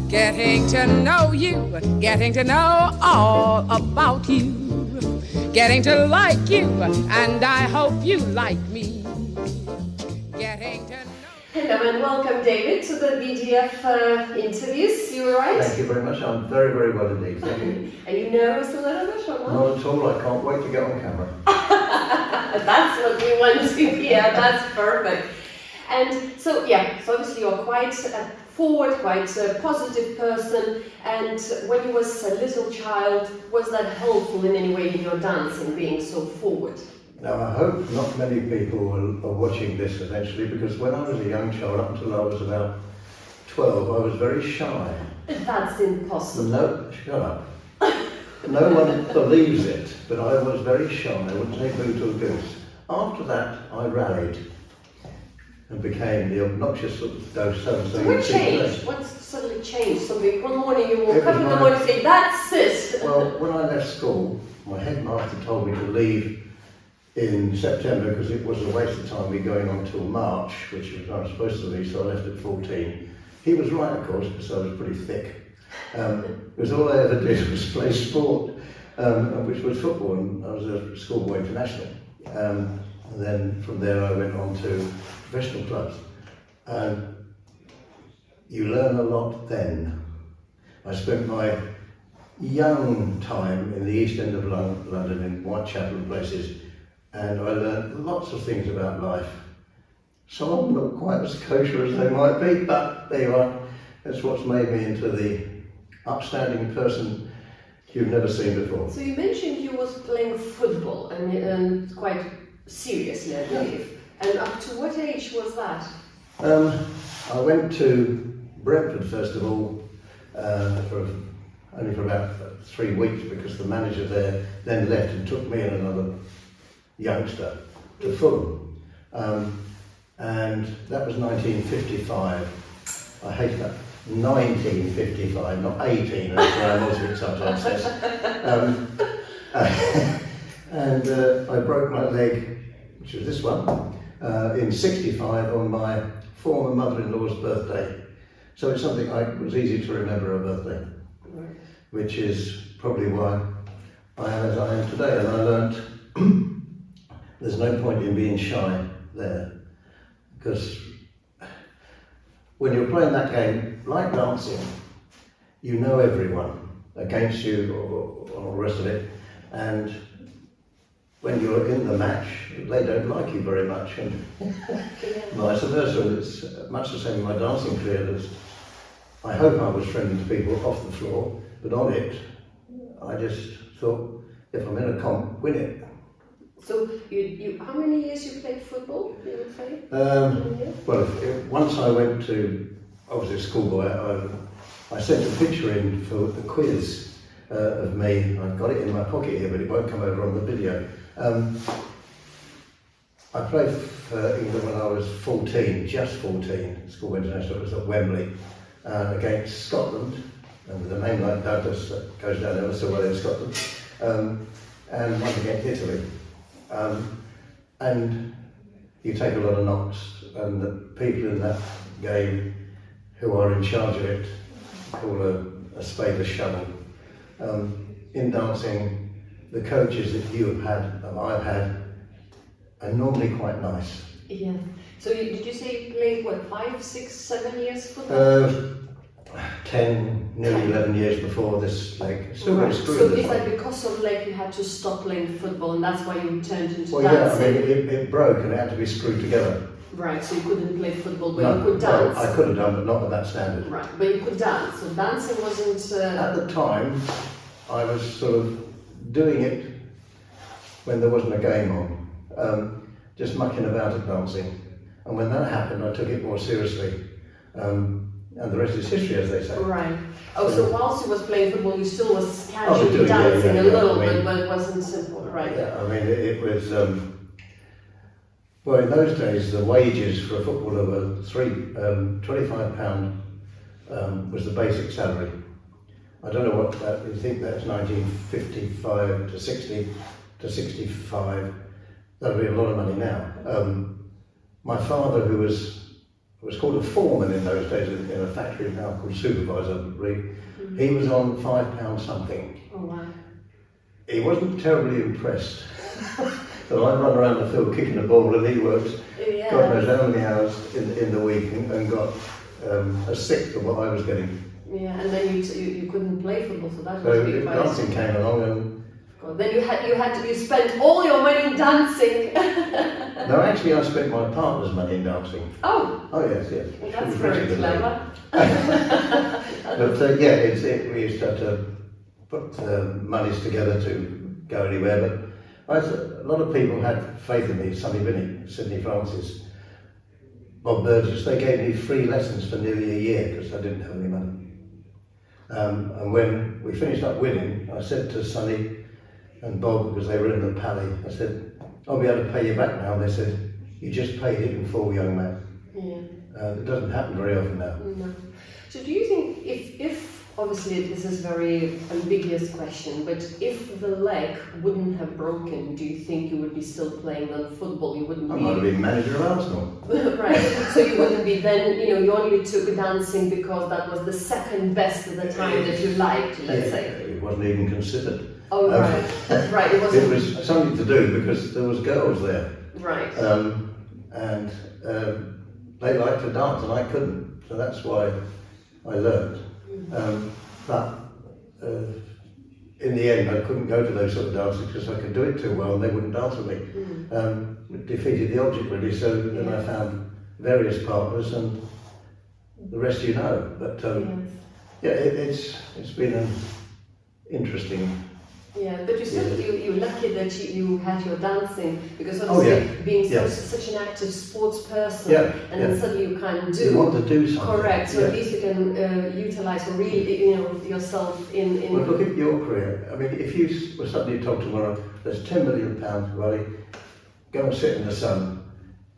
Getting to know you, getting to know all about you, getting to like you, and I hope you like me. Getting to know. Hello and welcome, David, to the BDF interviews. You all right? Thank you very much. I'm very, very well indeed. Thank you. Are you nervous a little bit or not? Not at all. I can't wait to get on camera. That's what we want to hear. That's perfect. And so obviously you're quite forward, quite a positive person. And when you was a little child, was that helpful in any way in your dancing, being so forward? Now, I hope not many people are watching this eventually, because when I was a young child, up until I was about 12, I was very shy. That's impossible. No, shut up. No one believes it, but I was very shy. I wouldn't take boo to a goose. After that, I rallied and became the obnoxious sort of dose. So what changed? What suddenly changed? So one morning you woke up in the morning and say, that's it! Well, when I left school, my headmaster told me to leave in September because it was a waste of time me going on till March, which was I was supposed to leave, so I left at 14. He was right, of course, because I was pretty thick. Because all I ever did was play sport, which was football, and I was a schoolboy international. And then from there I went on to professional clubs. You learn a lot then. I spent my young time in the East End of London, in Whitechapel and places, and I learned lots of things about life. Some of them not quite as kosher as they might be, but there you are. That's what's made me into the upstanding person you've never seen before. So you mentioned you was playing football and quite seriously, I believe. And up to what age was that? I went to Brentford first of all, only for about 3 weeks, because the manager there then left and took me and another youngster to Fulham. And that was 1955. I hate that. 1955, not 18, as Graham Oswick sometimes says. And I broke my leg, which was this one, in 65 on my former mother-in-law's birthday. So it's something it was easy to remember her birthday, which is probably why I am as I am today. And I learnt there's no point in being shy there, because when you're playing that game, like dancing, you know everyone against you or all the rest of it, and when you're in the match, they don't like you very much, and vice versa. And it's much the same in my dancing career. I hope I was friendly to people off the floor, but on it, I just thought, if I'm in a comp, win it. So you how many years you played football, you would say? Well, once I went to, I was a schoolboy, I sent a picture in for the quiz of me. I've got it in my pocket here, but it won't come over on the video. I played for England when I was 14, just 14, school international. It was at Wembley, against Scotland, and with a name like Douglas, that goes down ever so well in Scotland, and one against Italy. And you take a lot of knocks, and the people in that game who are in charge of it call a spade a shovel. In dancing, the coaches that you have had, and I've had, are normally quite nice. Yeah. So did you say you played, what, 5, 6, 7 years football? 10, nearly 11 years before this leg. Still right. got screwed. So is that because of leg you had to stop playing football, and that's why you turned into well, dancing? Yeah, I mean, it broke and it had to be screwed together. Right, so you couldn't play football, but you could dance. Well, I could have done, but not at that standard. Right, but you could dance, so dancing wasn't... At the time, I was sort of doing it when there wasn't a game on, just mucking about at dancing. And when that happened, I took it more seriously. And the rest is history, as they say. Right. Oh, so whilst you was playing football, you still was casually dancing a little bit, but it wasn't simple, right? Yeah, I mean, it was... well, in those days, the wages for a footballer were £25 was the basic salary. I don't know what that, you think that's 1955 to 60 to 65. That would be a lot of money now. My father, who was was called a foreman in those days in a factory now called supervisor. He was on £5 something. Oh wow. He wasn't terribly impressed. So I run around the field kicking the ball and he works God knows how many hours in the week and got a sixth of what I was getting. Yeah, and then you couldn't play football, so that So must be quite... dancing came along and... God, then you spent all your money in dancing. No, actually I spent my partner's money in dancing. Oh! Oh yes, yes. Well, that's very clever. But we used to have to put monies together to go anywhere, but a lot of people had faith in me. Sonny Binney, Sidney Francis, Bob Burgess. They gave me free lessons for nearly a year because I didn't have any money. And when we finished up winning, I said to Sonny and Bob, because they were in the Pally, I said, I'll be able to pay you back now. And they said, you just paid it in full, young man. Yeah. It doesn't happen very often now. No. So do you think if obviously this is a very ambiguous question, but if the leg wouldn't have broken, do you think you would be still playing on football? You wouldn't I be... might have been manager of Arsenal. Right, so you wouldn't be then, you only took dancing because that was the second best at the time that you liked, let's say. It wasn't even considered. Oh, right. Right, it wasn't... It was something to do because there was girls there. Right. And they liked to dance and I couldn't, so that's why I learned. But in the end I couldn't go to those sort of dances because I could do it too well and they wouldn't dance with me. It defeated the object really, so then I found various partners and the rest you know. But it's been an interesting... Yeah, but you said you're lucky that you had your dancing, because obviously being such an active sports person, and then suddenly you can't do. You want to do something. Correct. So at least you can utilize or really, yourself in. Well, look at your career. I mean, if you were suddenly told tomorrow, there's £10 million, Ronnie, go and sit in the sun.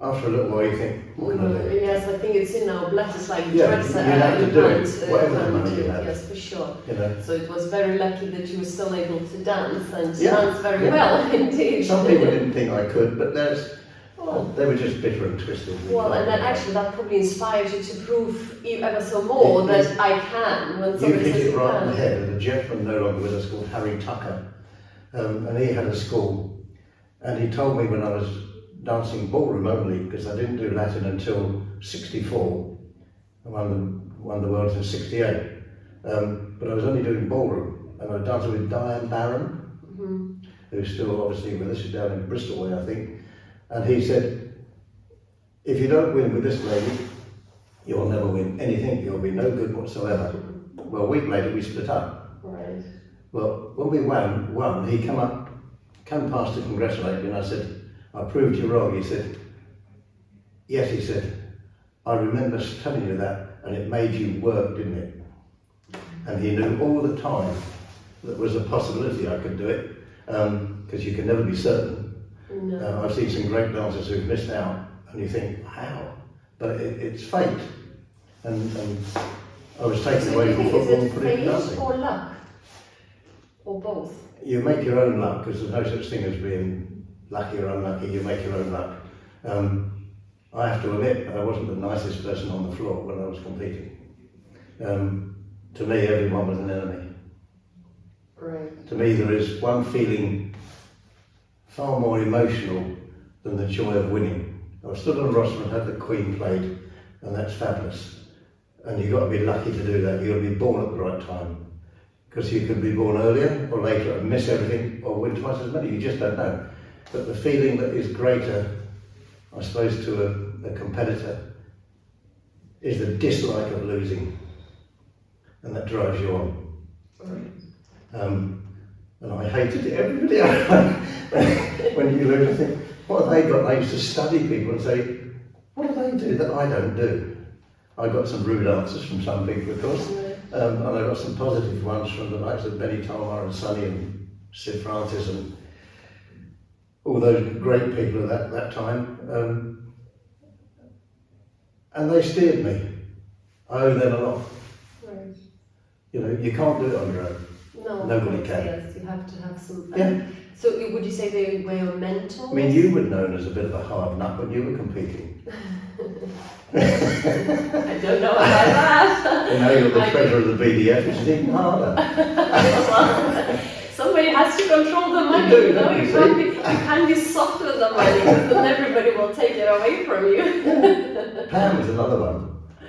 After a little while, you think, what can I do? Yes, I think it's in our blood. It's like drugs. You have to do it, whatever the money you have. Yes, for sure. You So it was very lucky that you were still able to dance and dance very well indeed. Some people didn't think I could, but they were just bitter and twisted. Well, and that probably inspired you to prove ever so more that I can. When you hit it right on the head. And a gentleman no longer with us called Harry Tucker, and he had a school, and he told me when I was dancing ballroom only, because I didn't do Latin until '64. I won the world in '68, but I was only doing ballroom, and I was dancing with Diane Barron, who's still obviously with us. She's down in Bristol way, I think. And he said, if you don't win with this lady, you'll never win anything. You'll be no good whatsoever. Well, a week later we split up. Right. Well, when we won, he came past to congratulate me, and I said, I proved you wrong. He said, yes, he said, I remember telling you that and it made you work, didn't it? And he knew all the time that there was a possibility I could do it, because you can never be certain. No. I've seen some great dancers who've missed out and you think, how? But it's fate. And I was taken away from football and put it in dancing. Or luck? Or both? You make your own luck, because there's no such thing as being lucky or unlucky. You make your own luck. I have to admit, I wasn't the nicest person on the floor when I was competing. To me, everyone was an enemy. Right. To me, there is one feeling far more emotional than the joy of winning. I stood on a roster and had the Queen played, and that's fabulous. And you've got to be lucky to do that. You've got to be born at the right time. Because you could be born earlier or later and miss everything or win twice as many. You just don't know. But the feeling that is greater, I suppose, to a competitor is the dislike of losing, and that drives you on. And I hated it. Everybody when you lose, I think, what have they got? I used to study people and say, what do they do that I don't do? I got some rude answers from some people, of course, and I got some positive ones from the likes of Benny Tolmar and Sonny and Sid Francis and all those great people at that time, and they steered me. I owe them a lot. Right. You can't do it on your own. No, nobody can. Yes, you have to have some. Yeah. So would you say they were your mentors? I mean, you were known as a bit of a hard nut when you were competing. I don't know about that. You know, you're the treasurer of the BDF, which is even harder. Well, somebody has to control the money, You do, you know, don't you can't be soft with the money, because then everybody will take it away from you. Pam is another one.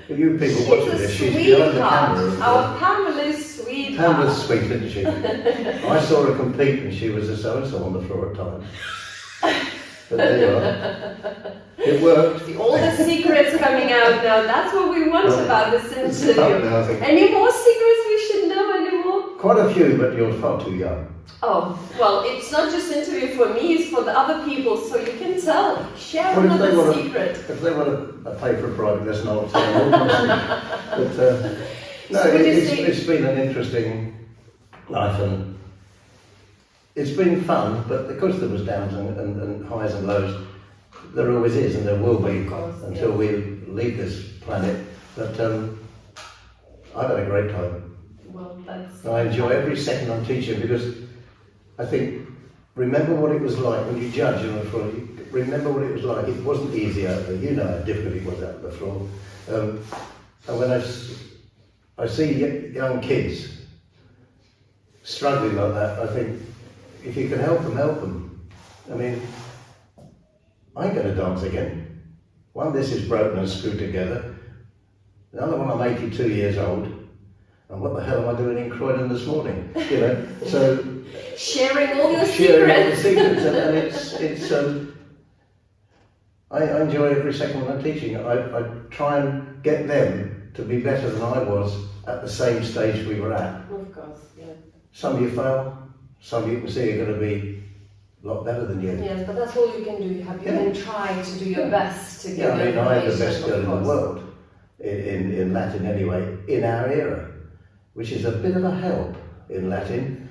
For you people She's watching a this, she's behind the sweetheart. camera. Our Pamela is sweetheart. Pam was sweet, didn't she? I saw her compete and she was a so-and-so on the floor at times. But there you are. It worked. All the secrets coming out now, that's what we want about this interview. Now, I think. Any more secrets we should know anymore? Quite a few, but you're far too young. Oh, well, it's not just interview for me, it's for the other people, so you can tell. Share Well, another secret. If they want to pay for a private lesson, I'll tell them all. But no, So would you say- it's been an interesting life, and it's been fun, but because there was downs and highs and lows, there always is, and there will be Of course, until yeah. we leave this planet. But I've had a great time. Well, that's... I enjoy every second I'm teaching, because I think, remember what it was like when you judge on the floor. You remember what it was like. It wasn't easy out there. You know how difficult it was out on the floor. And when I see young kids struggling like that, I think, if you can help them, help them. I mean, I ain't going to dance again. One, this is broken and screwed together. The other one, I'm 82 years old. And what the hell am I doing in Croydon this morning? You know, so Sharing all your sharing all the secrets. secrets, and it's I enjoy every second when I'm teaching. I try and get them to be better than I was at the same stage we were at. Of course, yeah. Some of you fail, some of you can see are going to be a lot better than you. Yes, but that's all you can do. You can try to do your best to Yeah, get I mean, I had the best information, girl of in the course. world, in Latin anyway, in our era, which is a bit of a help in Latin.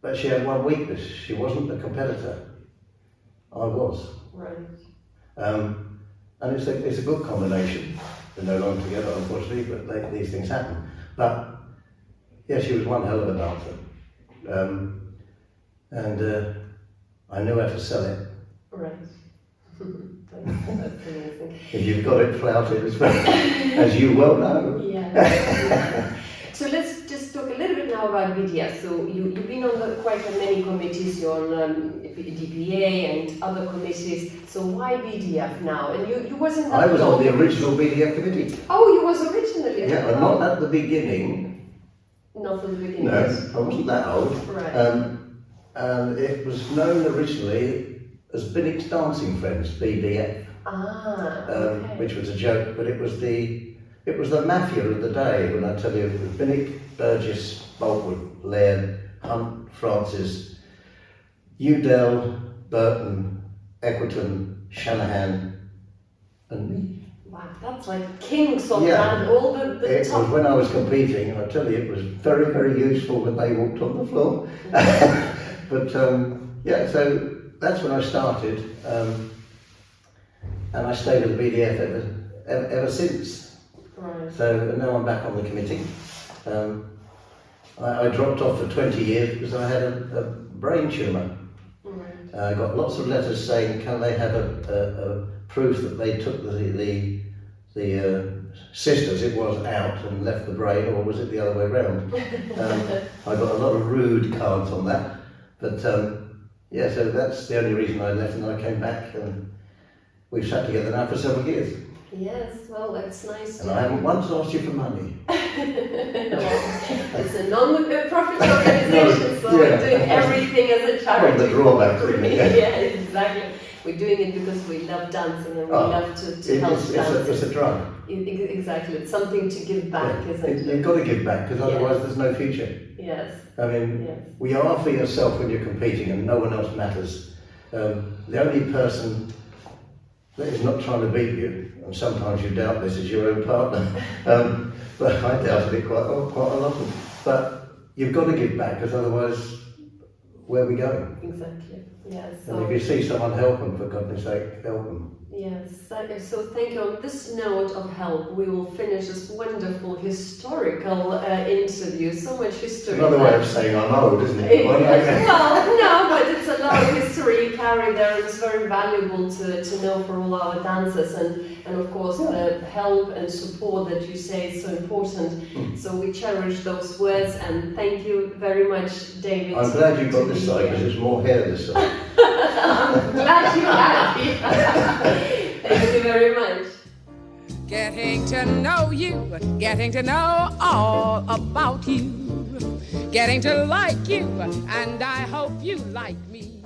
But she had one weakness. She wasn't a competitor. I was. Right. And it's a good combination. They're no longer together, unfortunately, but these things happen. But yeah, she was one hell of a dancer. And I knew how to sell it. Right. That's amazing. If you've got it, flout it as well, as you well know. Yeah. So let's just talk a little bit now about BDF. So you've been on quite many committees. You're on DPA and other committees. So why BDF now? And you wasn't that I was on long. the original BDF committee. Oh, you was originally. Yeah, but not at the beginning. Not from the beginning. No, I wasn't that old. Right. And it was known originally as Binnick's Dancing Friends, BDF, Okay. which was a joke, but it was the mafia of the day. When I tell you, it was Binnick, Burgess, Boltwood, Laird, Hunt, Francis, Udell, Burton, Equerton, Shanahan, and me. Wow, that's like kings of Yeah. land, all the It top. was when I was competing, and I tell you, it was very, very useful when they walked on the floor. But yeah, so that's when I started, and I stayed with the BDF ever since. Right. So now I'm back on the committee. I dropped off for 20 years because I had a brain tumour. Right. I got lots of letters saying, can they have a proof that they took the sisters, it was out and left the brain, or was it the other way around? I got a lot of rude cards on that. But yeah, so that's the only reason I left, and I came back, and we've sat together now for several years. Yes, well, that's nice. And I haven't once asked you for money. It's a non-profit organization, so No, yeah. we're doing everything as a charity. Well, the drawback, isn't it? Yeah, exactly. We're doing it because we love dancing and we love to help dancing. It's a drug. Exactly, it's something to give back, Yeah. isn't it? You've got to give back, because otherwise there's no future. Yes. I mean, Yes. we are for yourself when you're competing, and no one else matters. The only person that is not trying to beat you, and sometimes you doubt this, is your own partner. But I doubted it quite a lot. But you've got to give back, because otherwise, where are we going? Exactly. Yes. And if you see someone help them, for goodness sake, help them. Yes, so thank you. On this note of help, we will finish this wonderful historical interview. So much history. Another way of saying I'm old, isn't it? Well, no, but it's a lot of history carried there, and it's very valuable to know for all our dancers, and of course the help and support that you say is so important. So we cherish those words, and thank you very much, David. I'm glad you got this side because there's more hair this side. I'm glad you're happy. Thank you very much. Getting to know you, getting to know all about you, getting to like you, and I hope you like me.